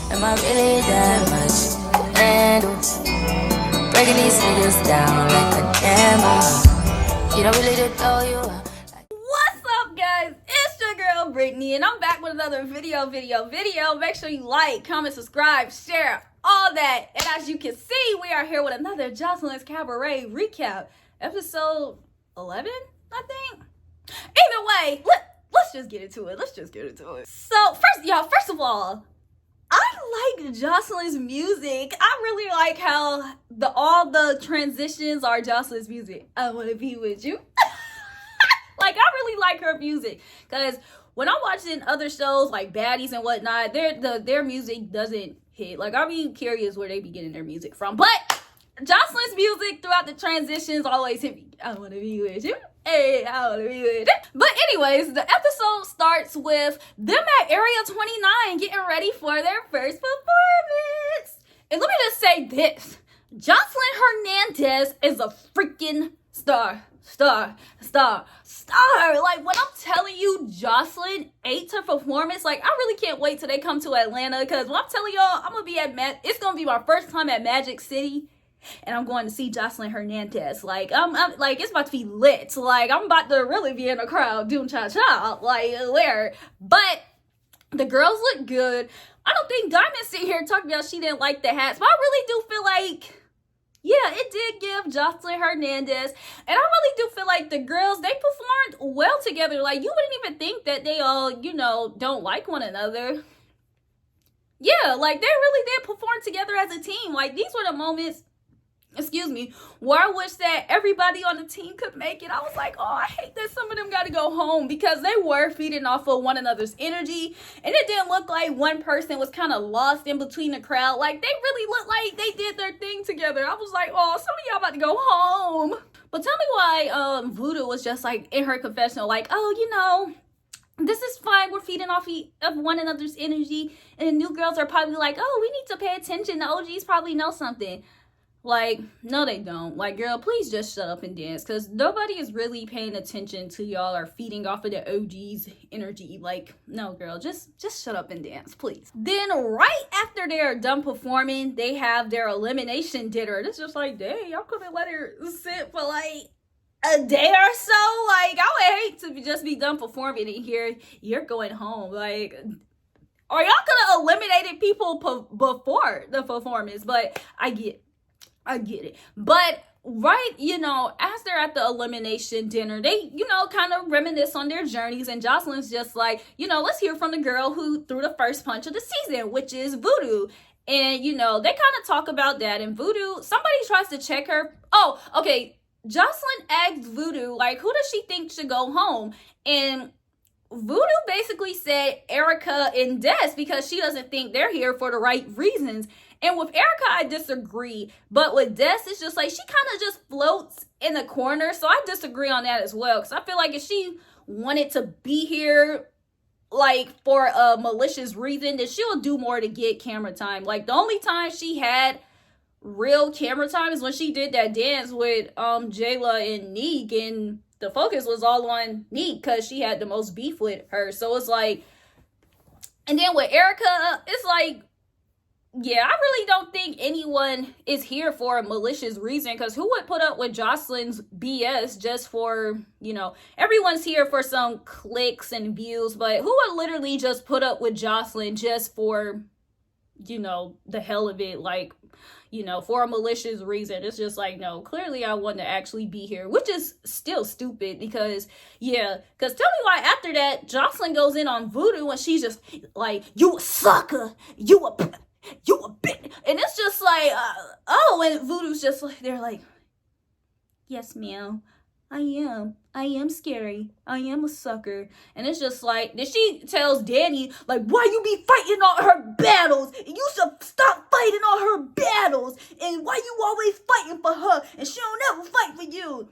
Am I really that much to handle? Breaking these niggas down like a camel. You don't really to throw you out. What's up, guys? It's your girl Brittany, and I'm back with another video. Make sure you like, comment, subscribe, share, all that. And as you can see, we are here with another Joseline'S Cabaret recap, episode 11, I think. Either way, let's just get into it. So first of all, I like Joseline's music. I really like how all the transitions are Joseline's music. I wanna be with you. Like, I really like her music, because when I'm watching other shows like Baddies and whatnot, their music doesn't hit. Like, I'll be curious where they be getting their music from. But Joseline's music throughout the transitions always hit me. I wanna be with you. Hey, I wanna be with you. But anyways, the episode starts with them at Area 29 getting ready for their first performance. And let me just say this. Joseline Hernandez is a freaking star. Like, when I'm telling you, Joseline ate her performance. Like, I really can't wait till they come to Atlanta, because when I'm telling y'all, I'm gonna be it's gonna be my first time at Magic City, and I'm going to see Joseline Hernandez. Like, I'm like, it's about to be lit. Like, I'm about to really be in the crowd doing cha-cha, like, where. But the girls look good. I don't think Diamond sit here talking about she didn't like the hats, but I really do feel like, yeah, it did give Joseline Hernandez. And I really do feel like the girls, they performed well together. Like, you wouldn't even think that they all, don't like one another. Yeah, like, they really did perform together as a team. Like, these were the moments, where I wish that everybody on the team could make it. I was like, oh, I hate that some of them got to go home, because they were feeding off of one another's energy, and it didn't look like one person was kind of lost in between the crowd. Like, they really looked like they did their thing together. I was like, oh, some of y'all about to go home. But tell me why Voodoo was just like in her confessional, like, oh, this is fine. We're feeding off of one another's energy, and the new girls are probably like, oh, we need to pay attention. The OGs probably know something. Like, no, they don't. Like, girl, please just shut up and dance, because nobody is really paying attention to y'all or feeding off of the OG's energy. Like, no, girl, just shut up and dance, please. Then right after they're done performing, they have their elimination dinner. It's just like, dang, y'all couldn't let her sit for like a day or so. Like, I would hate to just be done performing and here you're going home. Like, or y'all could have eliminated people before the performance. But I get it. But right, as they're at the elimination dinner, they, kind of reminisce on their journeys. And Joseline's just like, let's hear from the girl who threw the first punch of the season, which is Voodoo. And, they kind of talk about that. And Voodoo, somebody tries to check her. Oh, okay. Joseline asked Voodoo, like, who does she think should go home? And Voodoo basically said Erica and Des, because she doesn't think they're here for the right reasons. And with Erica, I disagree. But with Des, it's just like she kind of just floats in the corner. So I disagree on that as well. Because I feel like if she wanted to be here, like, for a malicious reason, then she'll do more to get camera time. Like, the only time she had real camera time is when she did that dance with Jayla and Neek. And the focus was all on Neek, because she had the most beef with her. So it's like, and then with Erica, it's like, yeah, I really don't think anyone is here for a malicious reason, because who would put up with Joseline's BS just for, everyone's here for some clicks and views, but who would literally just put up with Joseline just for, the hell of it, like, for a malicious reason? It's just like, no, clearly I want to actually be here, which is still stupid, because tell me why after that, Joseline goes in on Voodoo, and she's just like, you a sucker, you a bit, and it's just like, and Voodoo's just like, they're like, yes, ma'am, I am scary, I am a sucker. And it's just like, then she tells Danny, like, why you be fighting all her battles? You should stop fighting all her battles, and why you always fighting for her, and she don't ever fight for you.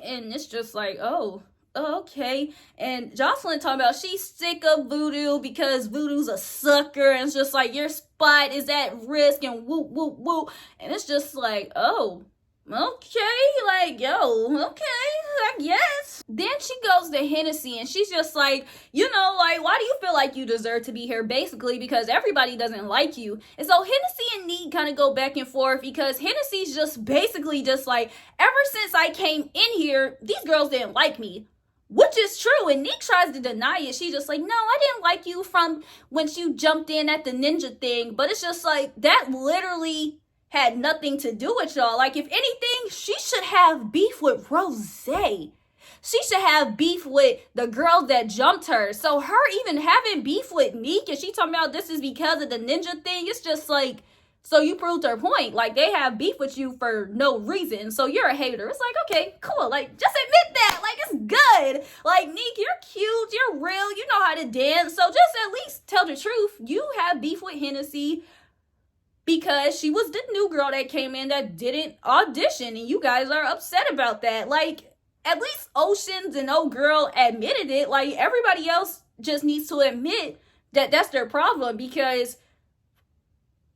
And it's just like, oh, okay. And Joseline talking about she's sick of Voodoo because Voodoo's a sucker, and it's just like, your spot is at risk, and whoop. And it's just like, oh, Okay, like, yo, okay, I guess. Then she goes to Hennessy and she's just like, like, why do you feel like you deserve to be here? Basically, because everybody doesn't like you. And so Hennessy and Neek kind of go back and forth because Hennessy's just basically just like, ever since I came in here, these girls didn't like me. Which is true, and Neek tries to deny it. She's just like, no, I didn't like you from when you jumped in at the ninja thing. But it's just like, that literally had nothing to do with y'all. Like, if anything, she should have beef with Rose. She should have beef with the girl that jumped her. So her even having beef with Neek, and she talking about this is because of the ninja thing, it's just like, so you proved her point. Like, they have beef with you for no reason. So you're a hater. It's like, okay, cool. Like, just admit that. Like, it's good. Like, Neek, you're cute. You're real. You know how to dance. So just at least tell the truth. You have beef with Hennessy because she was the new girl that came in that didn't audition. And you guys are upset about that. Like, at least Oceans and old girl admitted it. Like, everybody else just needs to admit that that's their problem, because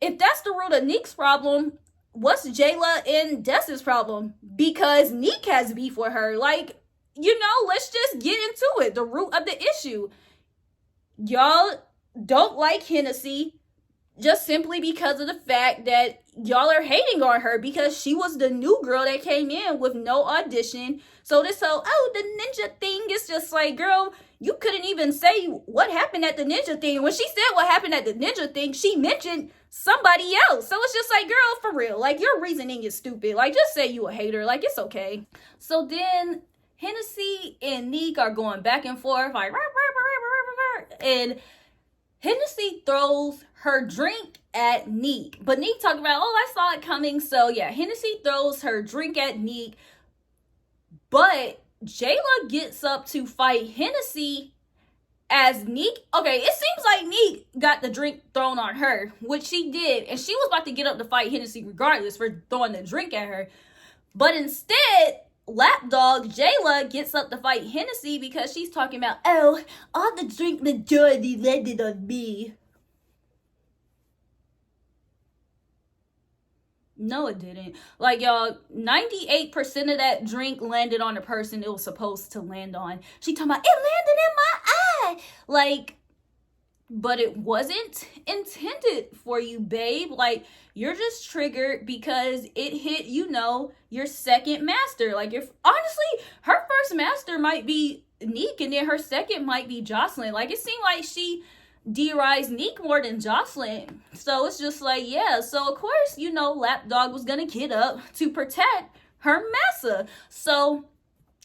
if that's the root of Neek's problem, what's Jayla and Dessa's problem? Because Neek has beef with her. Like, let's just get into it. The root of the issue. Y'all don't like Hennessy just simply because of the fact that y'all are hating on her because she was the new girl that came in with no audition. So this whole, the ninja thing is just like, girl, you couldn't even say what happened at the ninja thing. When she said what happened at the ninja thing, she mentioned somebody else. So it's just like, girl, for real, like, your reasoning is stupid. Like, just say you a hater. Like, it's okay. So then Hennessy and Neek are going back and forth, like, and Hennessy throws her drink at Neek. But Neek talking about, I saw it coming. So yeah, Hennessy throws her drink at Neek. But Jayla gets up to fight Hennessy as Neek. Okay, it seems like Neek got the drink thrown on her, which she did. And she was about to get up to fight Hennessy regardless for throwing the drink at her. But instead, Lapdog Jayla gets up to fight Hennessy because she's talking about, all the drink majority landed on me. No, it didn't. Like, y'all, 98% of that drink landed on the person it was supposed to land on. She talking about, it landed in my eye. Like, but it wasn't intended for you, babe. Like, you're just triggered because it hit, your second master. Like, if honestly, her first master might be Neek, and then her second might be Jocelyn. Like, it seemed like she D-rise Neek more than Jocelyn. So it's just like, yeah. So of course, Lapdog was gonna get up to protect her massa. So,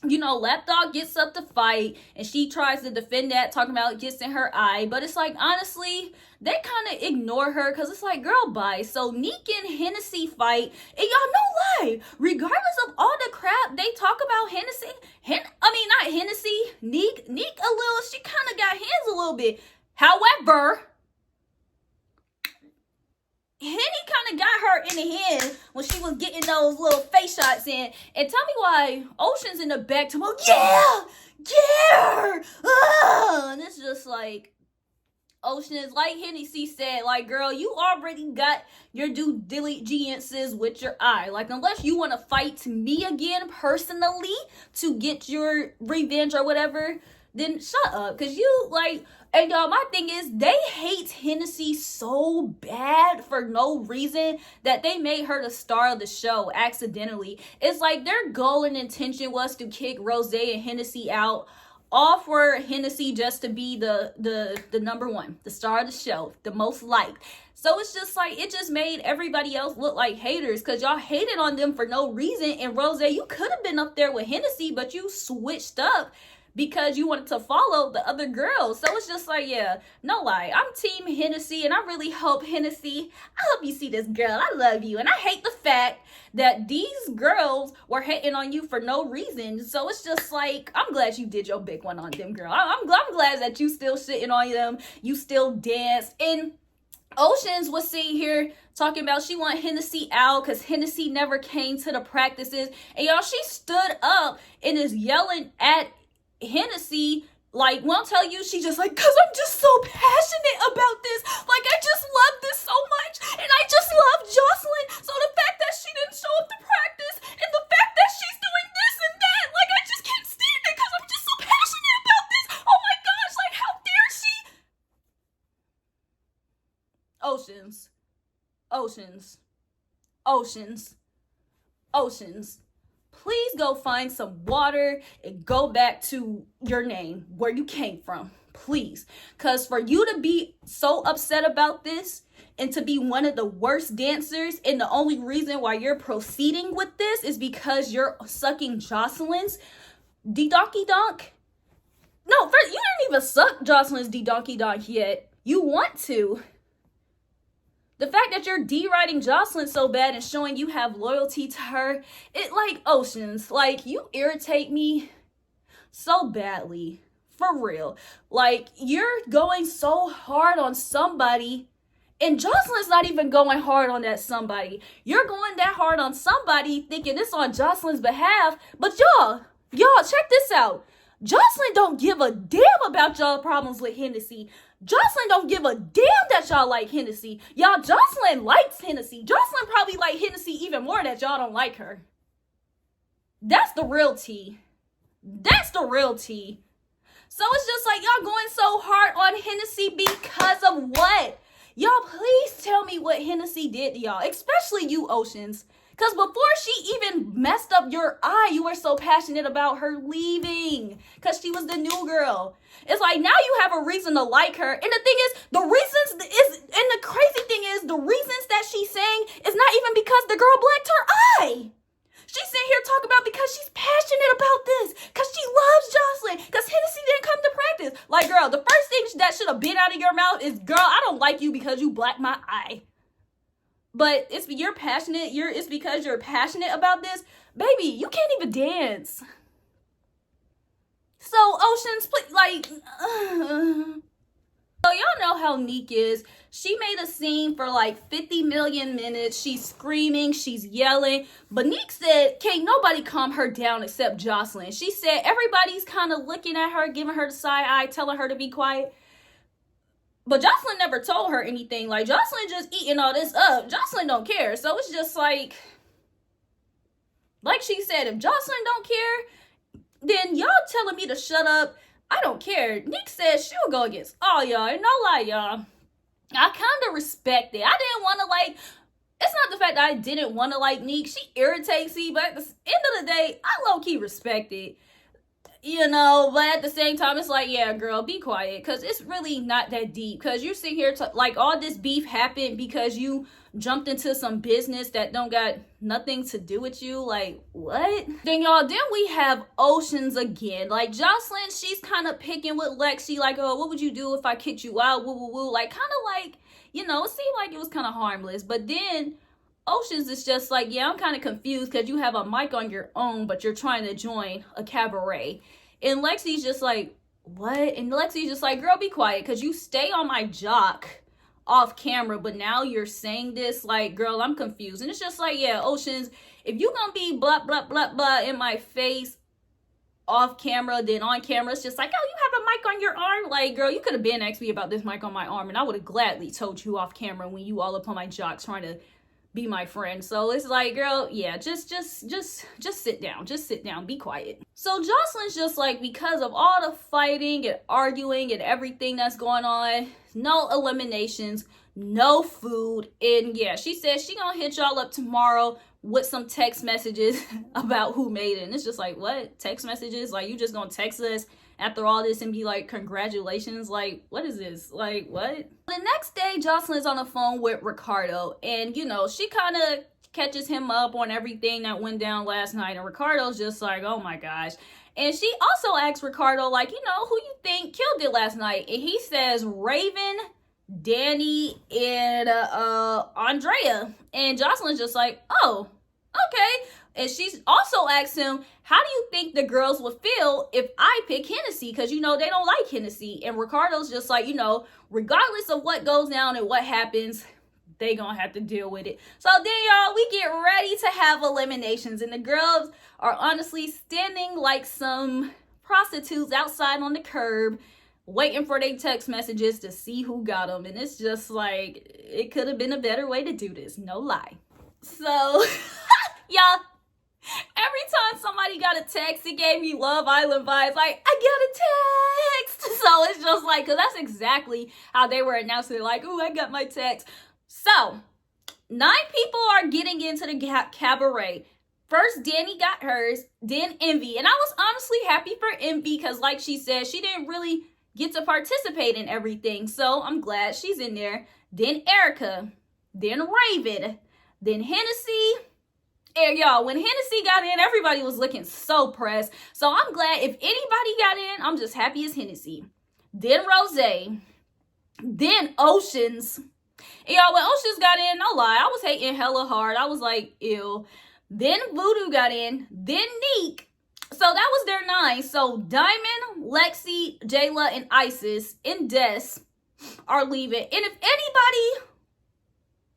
Lapdog gets up to fight and she tries to defend that, talking about it gets in her eye. But it's like, honestly, they kind of ignore her because it's like, girl, bye. So Neek and Hennessy fight. And y'all, no lie, regardless of all the crap they talk about Hennessy, not Hennessy, Neek a little, she kind of got hands a little bit. However, Henny kind of got her in the hand when she was getting those little face shots in. And tell me why Ocean's in the back to go, yeah, get her. And it's just like, Ocean is like Hennessy said, like, girl, you already got your due diligences with your eye. Like, unless you want to fight me again personally to get your revenge or whatever, then shut up. Because you, like, and y'all, my thing is, they hate Hennessy so bad for no reason that they made her the star of the show accidentally. It's like their goal and intention was to kick Rose and Hennessy out, all for Hennessy just to be the number one, the star of the show, the most liked. So it's just like, it just made everybody else look like haters because y'all hated on them for no reason. And Rose, you could have been up there with Hennessy, but you switched up because you wanted to follow the other girls. So it's just like, yeah, no lie. I'm team Hennessy, and I really hope Hennessy, I hope you see this girl. I love you. And I hate the fact that these girls were hating on you for no reason. So it's just like, I'm glad you did your big one on them, girl. I'm glad that you still sitting on them. You still danced. And Oceans was sitting here talking about she want Hennessy out because Hennessy never came to the practices. And y'all, she stood up and is yelling at Hennessy, like, won't tell you, she's just like, because I'm just so passionate about this. Like, I just love this so much. And I just love Jocelyn. So the fact that she didn't show up to practice Oceans, Oceans, Oceans, Oceans, please go find some water and go back to your name, where you came from, please. Because for you to be so upset about this and to be one of the worst dancers, and the only reason why you're proceeding with this is because you're sucking Joseline's D-Donkey Donk. No, first, you didn't even suck Joseline's D-Donkey Donk yet. You want to. The fact that you're deriding Joseline so bad and showing you have loyalty to her, it like, Oceans, like, you irritate me so badly. For real. Like, you're going so hard on somebody, and Joseline's not even going hard on that somebody. You're going that hard on somebody thinking it's on Joseline's behalf, but y'all, check this out. Joseline don't give a damn about y'all problems with Hennessy. Joseline don't give a damn that y'all like Hennessy. Y'all, Joseline likes Hennessy. Joseline probably like Hennessy even more that y'all don't like her. That's the real tea. That's the real tea. So it's just like y'all going so hard on Hennessy because of what? Y'all, please tell me what Hennessy did to y'all, especially you, Oceans. Because before she even messed up your eye, you were so passionate about her leaving because she was the new girl. It's like now you have a reason to like her. And the thing is, the crazy thing is, the reasons that she's saying is not even because the girl blacked her eye. She's sitting here talking about because she's passionate about this, because she loves Joseline, because Hennessy didn't come to practice. Like, girl, the first thing that should have been out of your mouth is, girl, I don't like you because you blacked my eye. But it's because you're passionate about this. Baby, you can't even dance. So, Oceans, please, like, So y'all know how Neek is. She made a scene for like 50 million minutes. She's screaming, she's yelling. But Neek said, can't nobody calm her down except Joseline. She said everybody's kind of looking at her, giving her the side eye, telling her to be quiet. But Joseline never told her anything. Like, Joseline just eating all this up. Joseline don't care. So it's just like she said, if Joseline don't care, then y'all telling me to shut up. I don't care. Neek said she'll go against all y'all. And no lie, y'all. I kind of respect it. I didn't want to like... It's not the fact that I didn't want to like Neek. She irritates me. But at the end of the day, I low-key respect it. You know, but at the same time, it's like, yeah, girl, be quiet. Because it's really not that deep. Because you're sitting here, like, all this beef happened because you jumped into some business that don't got nothing to do with you. Like, what? Then, y'all, then we have Oceans again. Like, Joseline, she's kind of picking with Lexi. Like, oh, what would you do if I kicked you out? Woo, woo, woo. Like, kind of like, you know, it seemed like it was kind of harmless. But then Oceans is just like, yeah, I'm kind of confused because you have a mic on your own, but you're trying to join a cabaret. And Lexi's just like, what? And Lexi's just like, girl, be quiet, because you stay on my jock off camera, but now you're saying this. Like, girl, I'm confused. And it's just like, yeah, Oceans, if you gonna be blah, blah, blah, blah in my face off camera, then on camera, it's just like, oh, you have a mic on your arm? Like, girl, you could have been asked me about this mic on my arm, and I would have gladly told you off camera when you all up on my jock trying to be my friend. So it's like, girl, yeah, just sit down. Just sit down. Be quiet. So Joseline's just like, because of all the fighting and arguing and everything that's going on, no eliminations, no food. And yeah, she said she gonna hit y'all up tomorrow with some text messages about who made it. And it's just like, what? Text messages? Like, you just gonna text us after all this and be like, congratulations? Like, what is this? Like, what? The next day, Joseline's on the phone with Ricardo, and you know, she kind of catches him up on everything that went down last night, and Ricardo's just like, oh my gosh. And she also asks Ricardo, like, you know, who you think killed it last night? And he says Raven, Danny, and Andrea. And Joseline's just like, oh, okay. And she's also asked him, how do you think the girls would feel if I pick Hennessy? Because, you know, they don't like Hennessy. And Ricardo's just like, you know, regardless of what goes down and what happens, they gonna have to deal with it. So then, y'all, we get ready to have eliminations. And the girls are honestly standing like some prostitutes outside on the curb, waiting for their text messages to see who got them. And it's just like, it could have been a better way to do this. No lie. So, y'all, every time somebody got a text, it gave me Love Island vibes. Like, I got a text. So it's just like, because that's exactly how they were announcing it. Like, oh, I got my text. So 9 people are getting into the cabaret. First, Danny got hers, then Envy. And I was honestly happy for Envy because, like she said, she didn't really get to participate in everything. So I'm glad she's in there. Then Erica, then Raven, then Hennessy. And y'all, when Hennessy got in, everybody was looking so pressed. So I'm glad if anybody got in, I'm just happy as Hennessy. Then Rose, then Oceans. And y'all, when Oceans got in, no lie, I was hating hella hard. I was like, ew. Then Voodoo got in, then Neek. So that was their 9. So Diamond, Lexi, Jayla, and Isis and Des are leaving. And if anybody,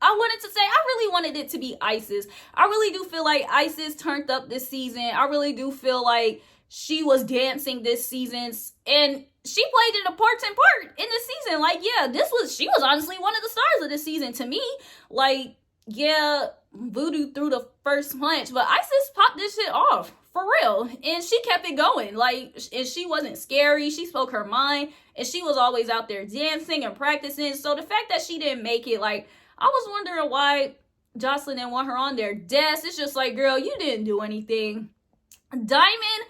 I wanted to say, I really wanted it to be Isis. I really do feel like Isis turned up this season. I really do feel like she was dancing this season. And she played an important part in this season. Like, yeah, she was honestly one of the stars of this season to me. Like, yeah, Voodoo threw the first punch, but Isis popped this shit off for real, and she kept it going. Like, and she wasn't scary. She spoke her mind, and she was always out there dancing and practicing. So the fact that she didn't make it, like, I was wondering why Jocelyn didn't want her on there. Des, it's just like, girl, you didn't do anything. Diamond,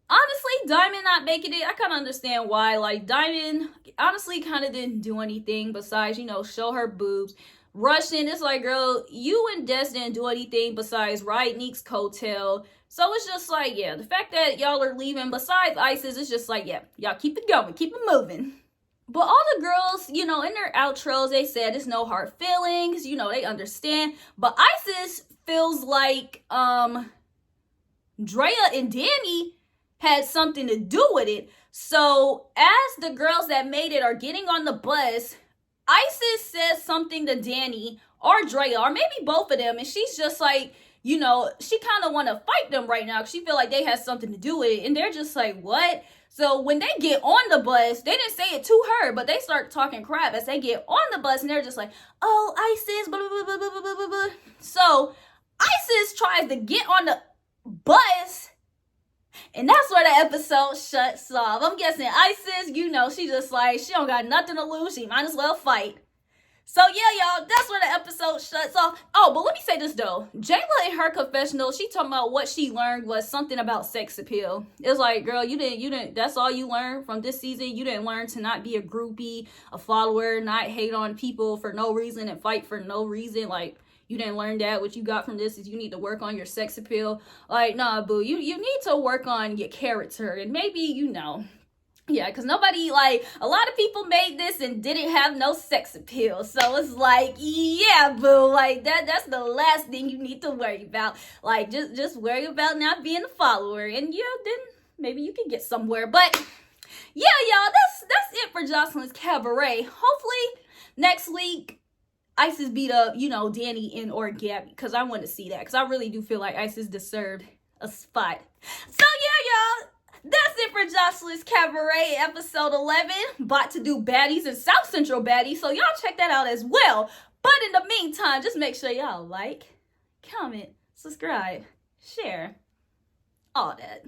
honestly, Diamond not making it, I kind of understand why. Like, Diamond honestly kind of didn't do anything besides, show her boobs. Russian, it's like, girl, you and Des didn't do anything besides ride Neek's coattail. So it's just like, yeah, the fact that y'all are leaving besides Isis, it's just like, yeah, y'all keep it going, keep it moving. But all the girls, in their outros, they said it's no hard feelings, they understand. But Isis feels like Drea and Danny had something to do with it. So as the girls that made it are getting on the bus, Isis says something to Danny or Drea, or maybe both of them, and she's just like, she kind of want to fight them right now because she feel like they had something to do with it, and they're just like, what? So when they get on the bus, they didn't say it to her, but they start talking crap as they get on the bus, and they're just like, oh, Isis, blah, blah, blah, blah, blah, blah, blah. So Isis tries to get on the bus, and that's where the episode shuts off. I'm guessing Isis, she just like, she don't got nothing to lose. She might as well fight. So yeah, y'all, that's where the episode shuts off. Oh, but let me say this though. Jayla in her confessional, she talking about what she learned was something about sex appeal. It was like, girl, you didn't, that's all you learned from this season. You didn't learn to not be a groupie, a follower, not hate on people for no reason and fight for no reason. Like, you didn't learn that. What you got from this is you need to work on your sex appeal. Like, nah, boo, you need to work on your character. And maybe, yeah, because nobody, like, a lot of people made this and didn't have no sex appeal. So it's like, yeah, boo, like, that's the last thing you need to worry about. Like, just worry about not being a follower. And, yeah, then maybe you can get somewhere. But, yeah, y'all, that's it for Joseline's Cabaret. Hopefully, next week, Isis beat up, Danny and or Gabby, because I want to see that, because I really do feel like Isis deserved a spot. So, yeah, y'all, that's it for Joseline's Cabaret, episode 11. About to do baddies and South Central baddies, so y'all check that out as well. But in the meantime, just make sure y'all like, comment, subscribe, share, all that.